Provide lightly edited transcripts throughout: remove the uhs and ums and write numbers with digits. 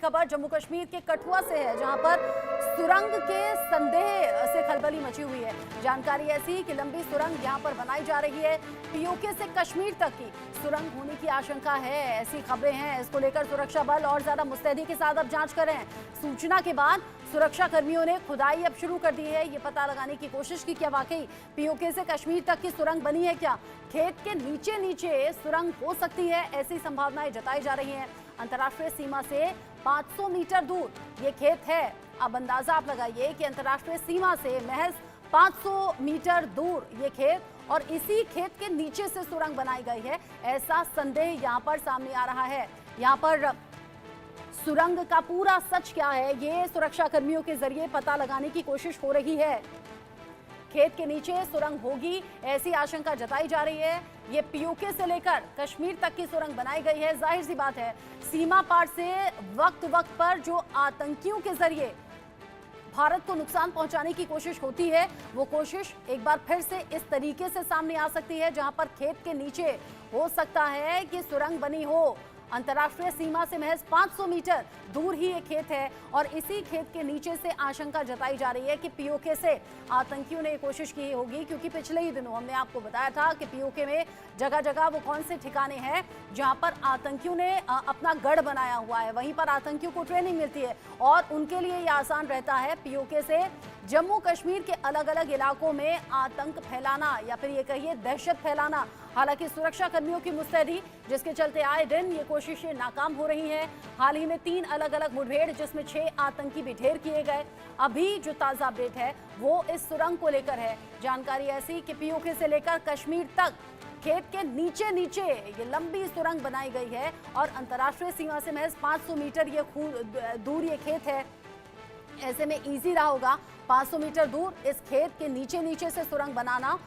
खबर जम्मू कश्मीर के कठुआ से है, जहां पर सुरंग के संदेह से खलबली मची हुई है। जानकारी ऐसी कि लंबी सुरंग यहां पर बनाई जा रही है। पीओके से कश्मीर तक की सुरंग होने की आशंका है, ऐसी खबरें हैं। इसको लेकर सुरक्षा बल और ज्यादा मुस्तैदी के साथ अब जांच कर रहे हैं। सूचना के बाद सुरक्षा कर्मियों ने खुदाई अब शुरू कर दी है। ये पता लगाने की कोशिश की क्या वाकई पीओके से कश्मीर तक की सुरंग बनी है, क्या खेत के नीचे नीचे सुरंग हो सकती है, ऐसी संभावनाएं जताई जा रही हैं। अंतर्राष्ट्रीय सीमा से 500 मीटर दूर ये खेत है। अब अंदाजा आप लगाइए कि अंतर्राष्ट्रीय सीमा से महज 500 मीटर दूर ये खेत, और इसी खेत के नीचे से सुरंग बनाई गई है, ऐसा संदेह यहां पर सामने आ रहा है। यहां पर सुरंग का पूरा सच क्या है, ये सुरक्षा कर्मियों के जरिए पता लगाने की कोशिश हो रही है। खेत के नीचे सुरंग होगी, ऐसी आशंका जताई जा रही है। ये पीओके से लेकर कश्मीर तक की सुरंग बनाई गई है। जाहिर सी बात है, सीमा पार से वक्त वक्त पर जो आतंकियों के जरिए भारत को नुकसान पहुंचाने की कोशिश होती है, वो कोशिश एक बार फिर से इस तरीके से सामने आ सकती है, जहां पर खेत के नीचे हो सकता है कि सुरंग बनी हो। अंतर्राष्ट्रीय सीमा से महज 500 मीटर दूर ही ये खेत है, और इसी खेत के नीचे से आशंका जताई जा रही है कि पीओके से आतंकियों ने कोशिश की होगी, क्योंकि पिछले ही दिनों हमने आपको बताया था कि पीओके में जगह जगह वो कौन से ठिकाने हैं जहां पर आतंकियों ने अपना गढ़ बनाया हुआ है। वहीं पर आतंकियों को ट्रेनिंग मिलती है और उनके लिए यह आसान रहता है पीओके से जम्मू कश्मीर के अलग अलग इलाकों में आतंक फैलाना, या फिर ये कहिए दहशत फैलाना। हालांकि सुरक्षा कर्मियों की मुस्तैदी, जिसके चलते आए दिन ये कोशिशें नाकाम हो रही हैं। हाल ही में 3 अलग अलग मुठभेड़, जिसमें 6 आतंकी भी ढेर किए गए। अभी जो ताजा अपडेट है वो इस सुरंग को लेकर है। जानकारी ऐसी कि पीओके से लेकर कश्मीर तक खेत के नीचे नीचे ये लंबी सुरंग बनाई गई है, और अंतर्राष्ट्रीय सीमा से महज 500 मीटर ये दूर ये खेत है। ऐसे में इजी रहा होगा 500 मीटर दूर इस खेत के नीचे नीचे से सुरंग बनाना।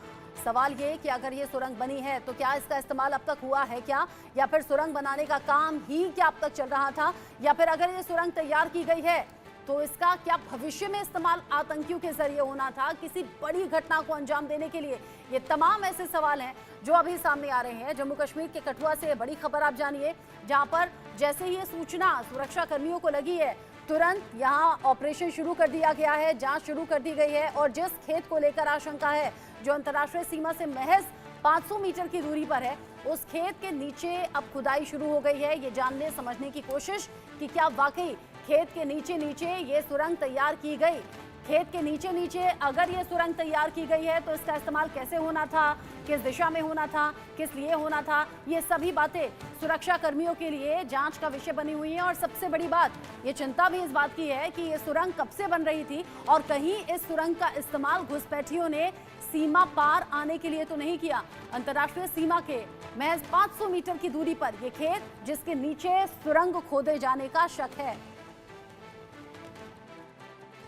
सवाल ये कि अगर ये सुरंग बनी है तो क्या इसका इस्तेमाल अब तक हुआ है क्या, या फिर सुरंग बनाने का काम ही क्या अब तक चल रहा था, या फिर अगर ये सुरंग तैयार की गई है तो इसका क्या भविष्य में इस्तेमाल आतंकियों के जरिए होना था किसी बड़ी घटना को अंजाम देने के लिए। ये तमाम ऐसे सवाल हैं जो अभी सामने आ रहे हैं। जम्मू कश्मीर के कठुआ से बड़ी खबर आप जानिए, जहां पर जैसे ही ये सूचना सुरक्षा कर्मियों को लगी है, तुरंत यहां ऑपरेशन शुरू कर दिया गया है, जांच शुरू कर दी गई है। और जिस खेत को लेकर आशंका है, जो अंतर्राष्ट्रीय सीमा से महज 500 मीटर की दूरी पर है, उस खेत के नीचे अब खुदाई शुरू हो गई है। ये जानने समझने की कोशिश कि क्या वाकई खेत के नीचे नीचे ये सुरंग तैयार की गई। खेत के नीचे नीचे अगर ये सुरंग तैयार की गई है तो इसका इस्तेमाल कैसे होना था, किस दिशा में होना था, किस लिए होना था, ये सभी बातें सुरक्षा कर्मियों के लिए जांच का विषय बनी हुई है। और सबसे बड़ी बात, ये चिंता भी इस बात की है कि ये सुरंग कब से बन रही थी, और कहीं इस सुरंग का इस्तेमाल घुसपैठियों ने सीमा पार आने के लिए तो नहीं किया। अंतर्राष्ट्रीय सीमा के महज 500 मीटर की दूरी पर यह खेत, जिसके नीचे सुरंग खोदे जाने का शक है।